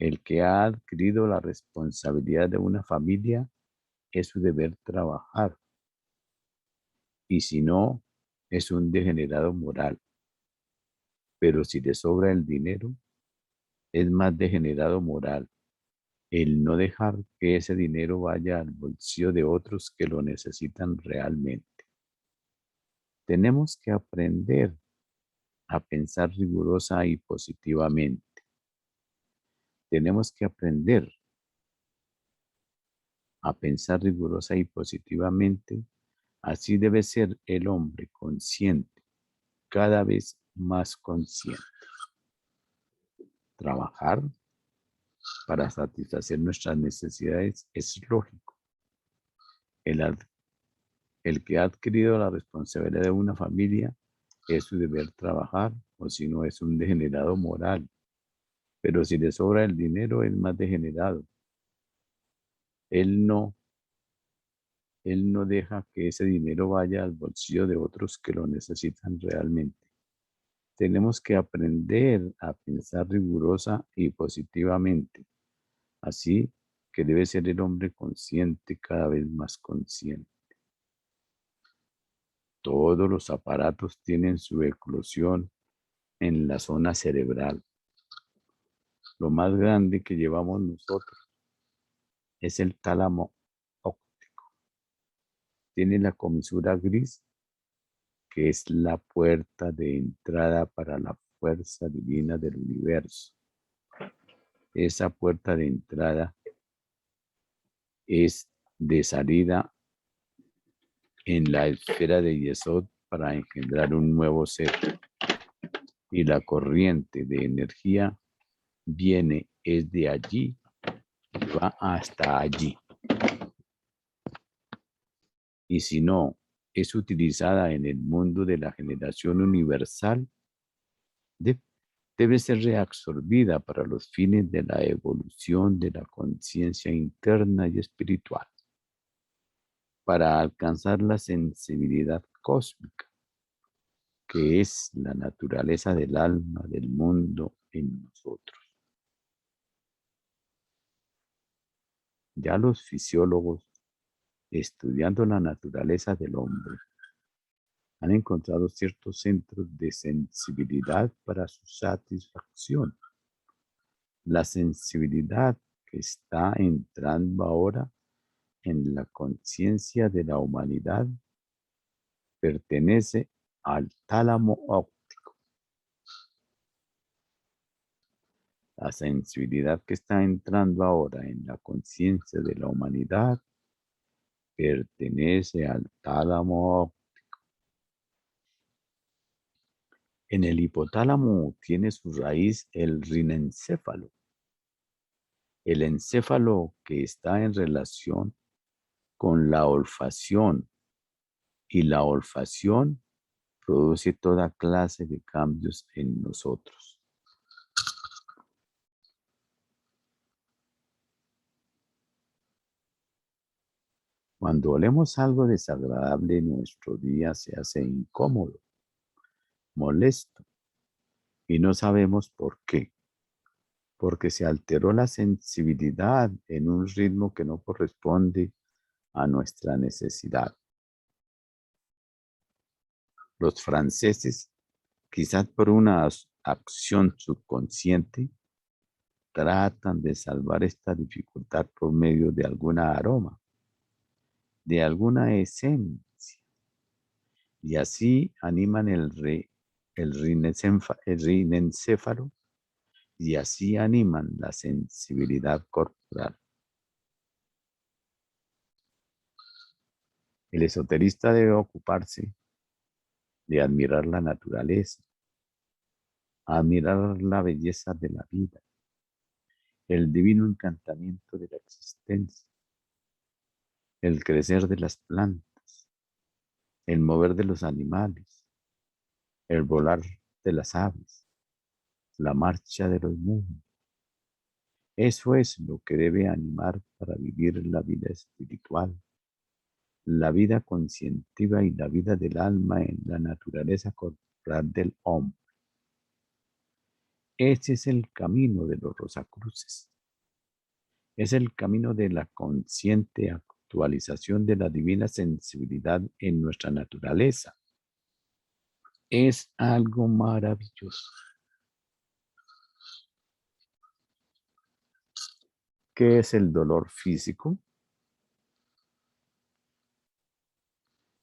El que ha adquirido la responsabilidad de una familia es su deber trabajar, y si no, es un degenerado moral. Pero si le sobra el dinero, es más degenerado moral el no dejar que ese dinero vaya al bolsillo de otros que lo necesitan realmente. Tenemos que aprender a pensar rigurosa y positivamente. Tenemos que aprender a pensar rigurosa y positivamente. Así debe ser el hombre consciente, cada vez más consciente. Trabajar para satisfacer nuestras necesidades es lógico. El, el que ha adquirido la responsabilidad de una familia es su deber trabajar, o si no es un degenerado moral. Pero si le sobra el dinero es más degenerado. Él no, él no deja que ese dinero vaya al bolsillo de otros que lo necesitan realmente. Tenemos que aprender a pensar rigurosa y positivamente. Así que debe ser el hombre consciente, cada vez más consciente. Todos los aparatos tienen su eclosión en la zona cerebral. Lo más grande que llevamos nosotros es el tálamo óptico. Tiene la comisura gris, que es la puerta de entrada para la fuerza divina del universo. Esa puerta de entrada es de salida en la esfera de Yesod para engendrar un nuevo ser. Y la corriente de energía viene, es de allí, va hasta allí. Y si no es utilizada en el mundo de la generación universal, debe ser reabsorbida para los fines de la evolución de la conciencia interna y espiritual, para alcanzar la sensibilidad cósmica, que es la naturaleza del alma del mundo en nosotros. Ya los fisiólogos, estudiando la naturaleza del hombre, han encontrado ciertos centros de sensibilidad para su satisfacción. La sensibilidad que está entrando ahora en la conciencia de la humanidad pertenece al tálamo óptico. La sensibilidad que está entrando ahora en la conciencia de la humanidad pertenece al tálamo óptico. En el hipotálamo tiene su raíz el rinencéfalo. El encéfalo que está en relación con la olfacción, y la olfacción produce toda clase de cambios en nosotros. Cuando olemos algo desagradable, nuestro día se hace incómodo, molesto, y no sabemos por qué. Porque se alteró la sensibilidad en un ritmo que no corresponde a nuestra necesidad. Los franceses, quizás por una acción subconsciente, tratan de salvar esta dificultad por medio de alguna aroma, de alguna esencia, y así animan el rinencéfalo, y así animan la sensibilidad corporal. El esoterista debe ocuparse de admirar la naturaleza, admirar la belleza de la vida, el divino encantamiento de la existencia, el crecer de las plantas, el mover de los animales, el volar de las aves, la marcha de los mundos. Eso es lo que debe animar para vivir la vida espiritual, la vida conscientiva y la vida del alma en la naturaleza corporal del hombre. Ese es el camino de los Rosacruces. Es el camino de la consciente actualización de la divina sensibilidad en nuestra naturaleza. Es algo maravilloso. ¿Qué es el dolor físico?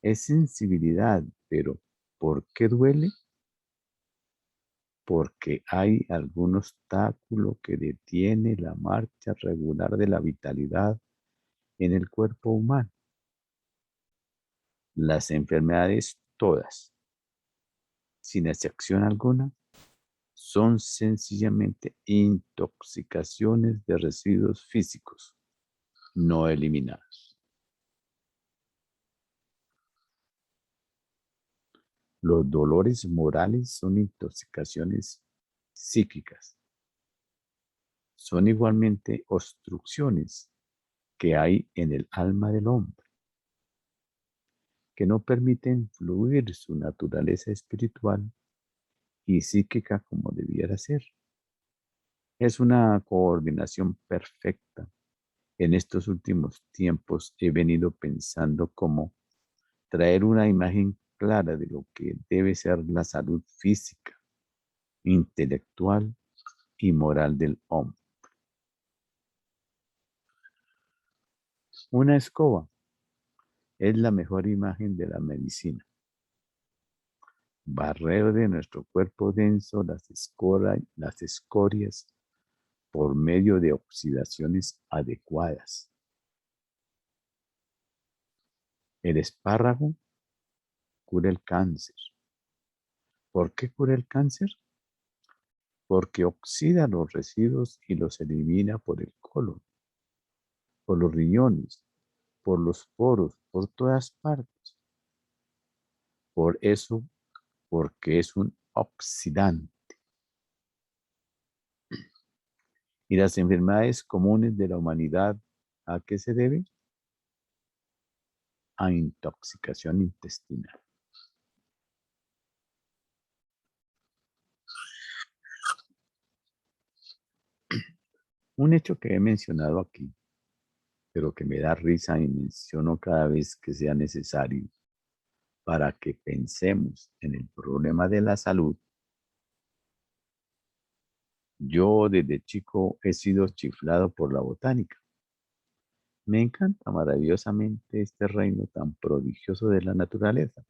Es sensibilidad, pero ¿por qué duele? Porque hay algún obstáculo que detiene la marcha regular de la vitalidad en el cuerpo humano. Las enfermedades todas, sin excepción alguna, son sencillamente intoxicaciones de residuos físicos no eliminados. Los dolores morales son intoxicaciones psíquicas. Son igualmente obstrucciones que hay en el alma del hombre, que no permiten fluir su naturaleza espiritual y psíquica como debiera ser. Es una coordinación perfecta. En estos últimos tiempos he venido pensando cómo traer una imagen clara de lo que debe ser la salud física, intelectual y moral del hombre. Una escoba es la mejor imagen de la medicina. Barrer de nuestro cuerpo denso las escorias por medio de oxidaciones adecuadas. El espárrago cura el cáncer. ¿Por qué cura el cáncer? Porque oxida los residuos y los elimina por el colon, por los riñones, por los poros, por todas partes. Por eso, porque es un oxidante. ¿Y las enfermedades comunes de la humanidad a qué se deben? A intoxicación intestinal. Un hecho que he mencionado aquí, pero que me da risa y menciono cada vez que sea necesario para que pensemos en el problema de la salud. Yo desde chico he sido chiflado por la botánica. Me encanta maravillosamente este reino tan prodigioso de la naturaleza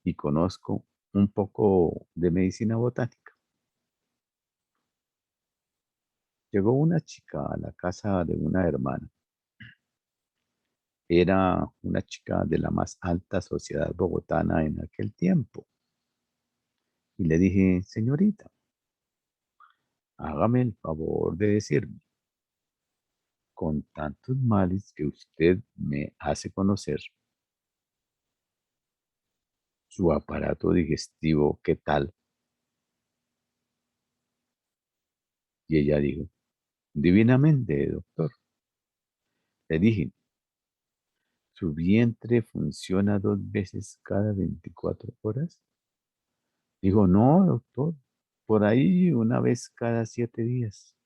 y conozco un poco de medicina botánica. Llegó una chica a la casa de una hermana. Era una chica de la más alta sociedad bogotana en aquel tiempo. Y le dije, señorita, hágame el favor de decirme, con tantos males que usted me hace conocer, su aparato digestivo, ¿qué tal? Y ella dijo, divinamente, doctor. Le dije, ¿su vientre funciona 2 veces cada 24 horas? Dijo, no, doctor, por ahí una vez cada 7 días.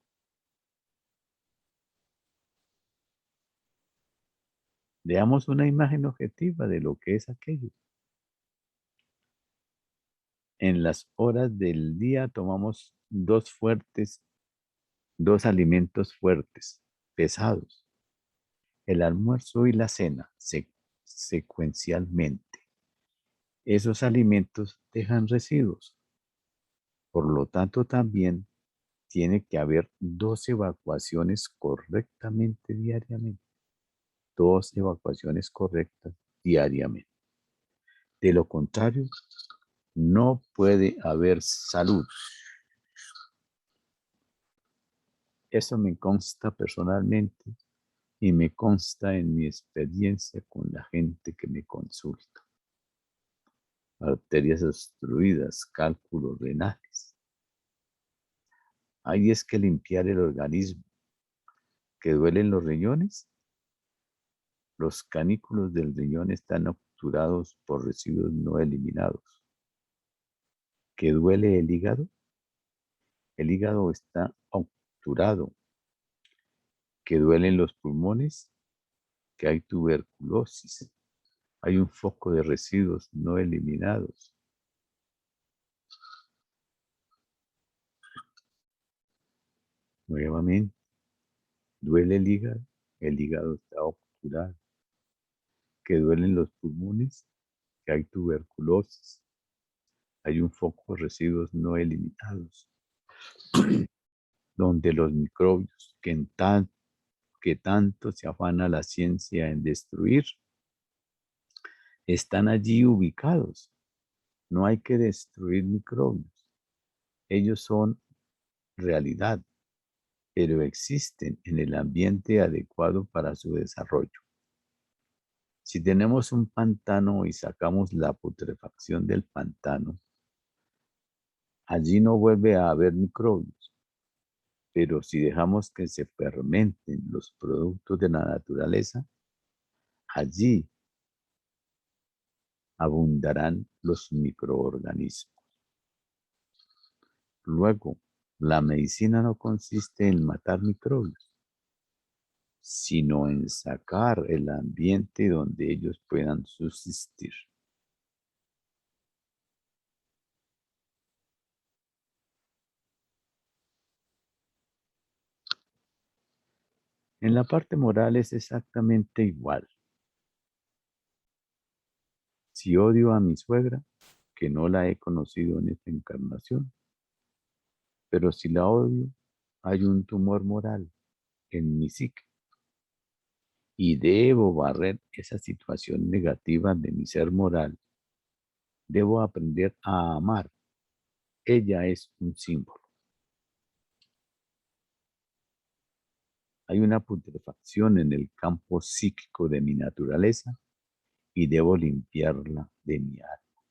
Veamos una imagen objetiva de lo que es aquello. En las horas del día tomamos dos alimentos fuertes, pesados, el almuerzo y la cena, secuencialmente. Esos alimentos dejan residuos. Por lo tanto, también tiene que haber 2 evacuaciones correctamente diariamente. 2 evacuaciones correctas diariamente. De lo contrario, no puede haber salud. Eso me consta personalmente y me consta en mi experiencia con la gente que me consulta. Arterias obstruidas, cálculos renales. Ahí es que limpiar el organismo, que duelen los riñones. Los canículos del riñón están obturados por residuos no eliminados. ¿Que duele el hígado? El hígado está obturado. ¿Que duelen los pulmones? Que hay tuberculosis. Hay un foco de residuos no eliminados. Nuevamente, ¿duele el hígado está obturado. ¿Que duelen los pulmones? Que hay tuberculosis. Hay un foco de residuos no eliminados, donde los microbios que tanto se afana la ciencia en destruir, están allí ubicados. No hay que destruir microbios. Ellos son realidad, pero existen en el ambiente adecuado para su desarrollo. Si tenemos un pantano y sacamos la putrefacción del pantano, allí no vuelve a haber microbios. Pero si dejamos que se fermenten los productos de la naturaleza, allí abundarán los microorganismos. Luego, la medicina no consiste en matar microbios, sino en sacar el ambiente donde ellos puedan subsistir. En la parte moral es exactamente igual. Si odio a mi suegra, que no la he conocido en esta encarnación, pero si la odio, hay un tumor moral en mi psique y debo barrer esa situación negativa de mi ser moral. Debo aprender a amar. Ella es un símbolo. Hay una putrefacción en el campo psíquico de mi naturaleza y debo limpiarla de mi alma.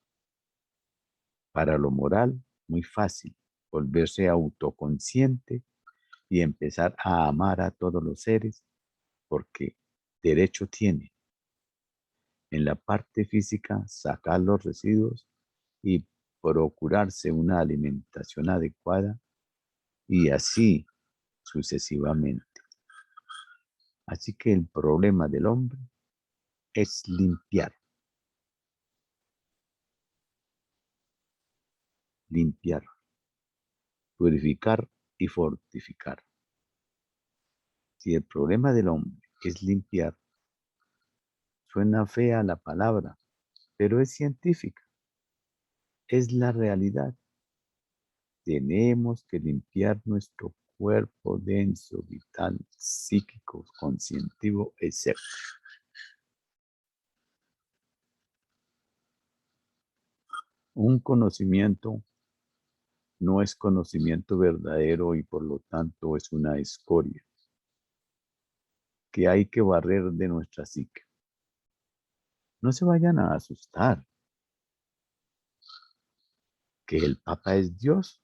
Para lo moral, muy fácil, volverse autoconsciente y empezar a amar a todos los seres porque derecho tiene. En la parte física, sacar los residuos y procurarse una alimentación adecuada y así sucesivamente. Así que el problema del hombre es limpiar, purificar y fortificar. Si el problema del hombre es limpiar, suena fea la palabra, pero es científica, es la realidad. Tenemos que limpiar nuestro cuerpo denso, vital, psíquico, conscientivo, etc. Un conocimiento no es conocimiento verdadero y por lo tanto es una escoria que hay que barrer de nuestra psique. No se vayan a asustar, que el Papa es Dios.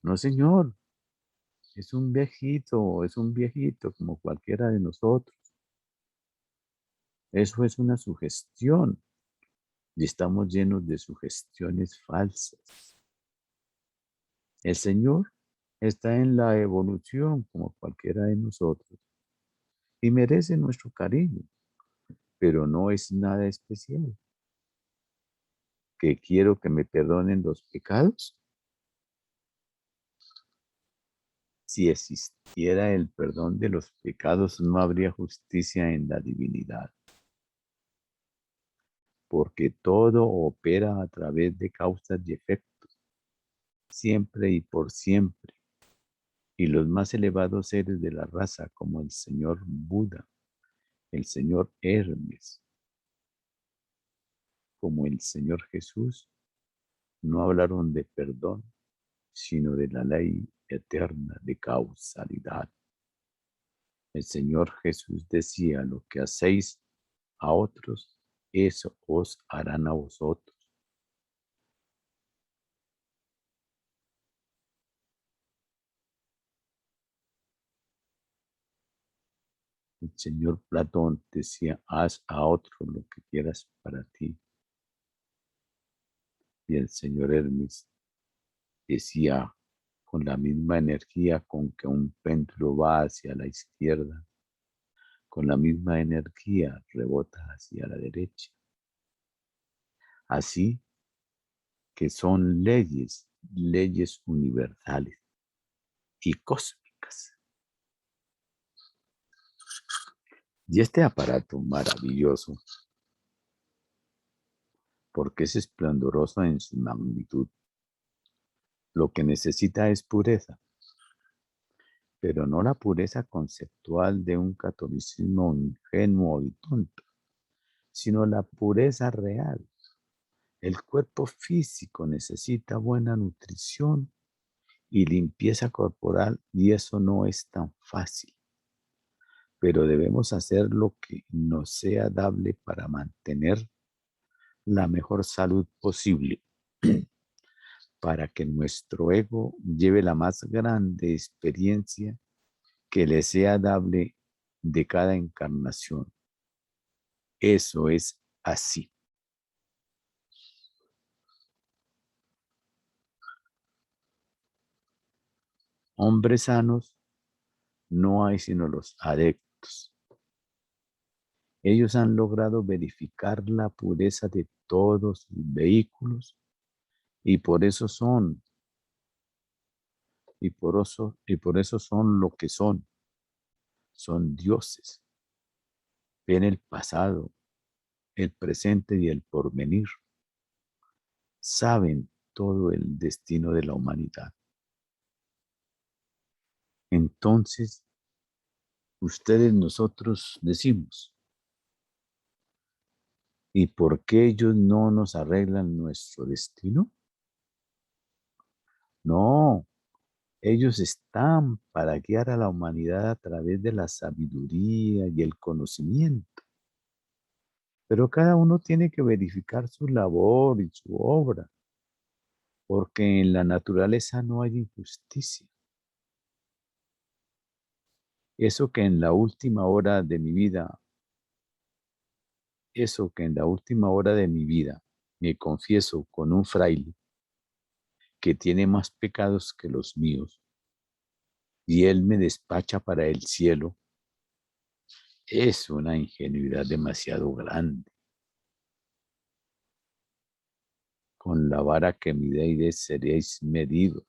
No, señor, es un viejito como cualquiera de nosotros. Eso es una sugestión y estamos llenos de sugestiones falsas. El Señor está en la evolución como cualquiera de nosotros y merece nuestro cariño, pero no es nada especial. ¿Que quiero que me perdonen los pecados? Si existiera el perdón de los pecados, no habría justicia en la divinidad, porque todo opera a través de causas y efectos, siempre y por siempre. Y los más elevados seres de la raza, como el señor Buda, el señor Hermes, como el señor Jesús, no hablaron de perdón, sino de la ley eterna de causalidad. El Señor Jesús decía: lo que hacéis a otros, eso os harán a vosotros. El Señor Platón decía: haz a otro lo que quieras para ti. Y el Señor Hermes decía, con la misma energía con que un péndulo va hacia la izquierda, con la misma energía rebota hacia la derecha. Así que son leyes universales y cósmicas. Y este aparato maravilloso, porque es esplendoroso en su magnitud, lo que necesita es pureza, pero no la pureza conceptual de un catolicismo ingenuo y tonto, sino la pureza real. El cuerpo físico necesita buena nutrición y limpieza corporal, y eso no es tan fácil. Pero debemos hacer lo que nos sea dable para mantener la mejor salud posible, para que nuestro ego lleve la más grande experiencia que le sea dable de cada encarnación. Eso es así. Hombres sanos no hay sino los adeptos. Ellos han logrado verificar la pureza de todos sus vehículos y por eso son lo que son. Son dioses. Ven el pasado, el presente y el porvenir. Saben todo el destino de la humanidad. Entonces, nosotros decimos, ¿y por qué ellos no nos arreglan nuestro destino? No, ellos están para guiar a la humanidad a través de la sabiduría y el conocimiento. Pero cada uno tiene que verificar su labor y su obra, porque en la naturaleza no hay injusticia. Eso que en la última hora de mi vida me confieso con un fraile que tiene más pecados que los míos, y él me despacha para el cielo, es una ingenuidad demasiado grande. Con la vara que midieis seréis medidos.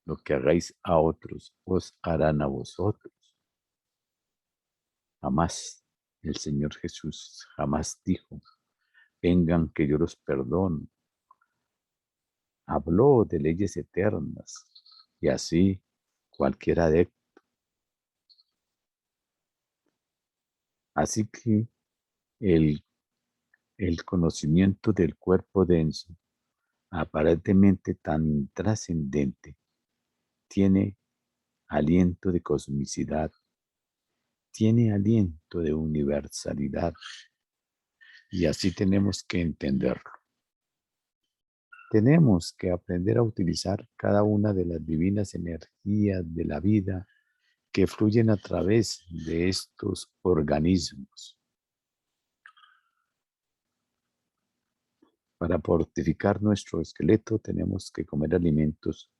Lo que hagáis a otros os harán a vosotros. Jamás el Señor Jesús jamás dijo: vengan que yo los perdono. Habló de leyes eternas, y así cualquier adepto. Así que el conocimiento del cuerpo denso, aparentemente tan intrascendente, tiene aliento de cosmicidad, tiene aliento de universalidad, y así tenemos que entenderlo. Tenemos que aprender a utilizar cada una de las divinas energías de la vida que fluyen a través de estos organismos. Para fortificar nuestro esqueleto tenemos que comer alimentos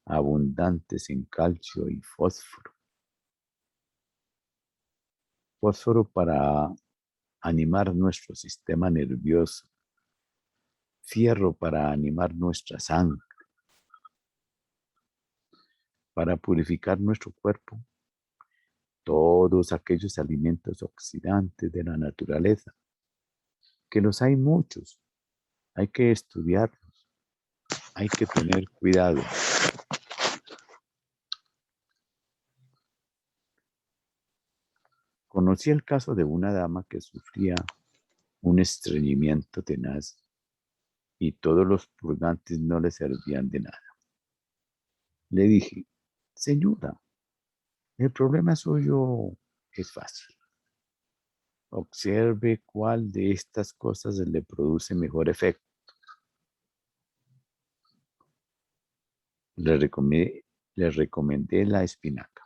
abundantes en calcio y fósforo. Fósforo para animar nuestro sistema nervioso. Fierro para animar nuestra sangre. Para purificar nuestro cuerpo, todos aquellos alimentos oxidantes de la naturaleza, que los hay muchos, hay que estudiarlos, hay que tener cuidado. Conocí el caso de una dama que sufría un estreñimiento tenaz y todos los purgantes no le servían de nada. Le dije: señora, El problema suyo es fácil. Observe cuál de estas cosas le produce mejor efecto. Le recomendé la espinaca.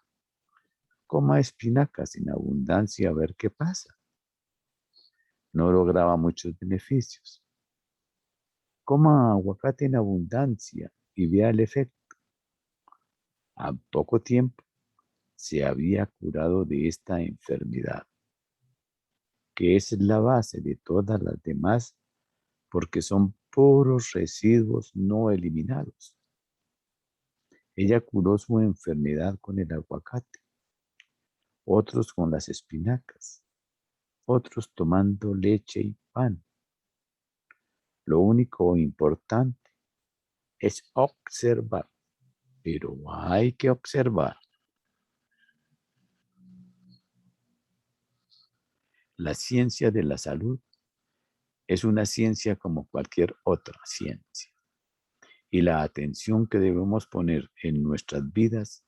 Coma espinacas en abundancia a ver qué pasa. No lograba muchos beneficios. Coma aguacate en abundancia y vea el efecto. A poco tiempo se había curado de esta enfermedad, que es la base de todas las demás porque son puros residuos no eliminados. Ella curó su enfermedad con el aguacate, otros con las espinacas, otros tomando leche y pan. Lo único importante es observar, pero hay que observar. La ciencia de la salud es una ciencia como cualquier otra ciencia. Y la atención que debemos poner en nuestras vidas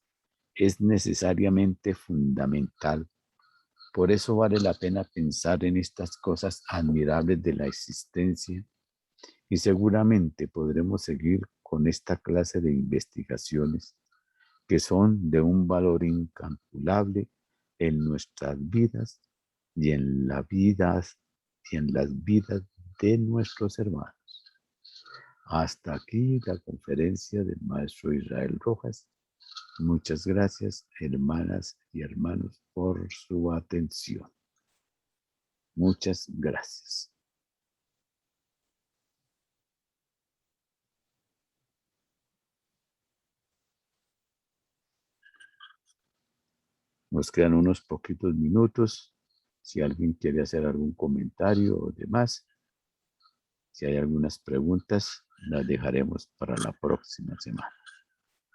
es necesariamente fundamental. Por eso vale la pena pensar en estas cosas admirables de la existencia y seguramente podremos seguir con esta clase de investigaciones que son de un valor incalculable en nuestras vidas y en las vidas de nuestros hermanos. Hasta aquí la conferencia del maestro Israel Rojas. Muchas gracias, hermanas y hermanos, por su atención. Muchas gracias. Nos quedan unos poquitos minutos. Si alguien quiere hacer algún comentario o demás, si hay algunas preguntas, las dejaremos para la próxima semana.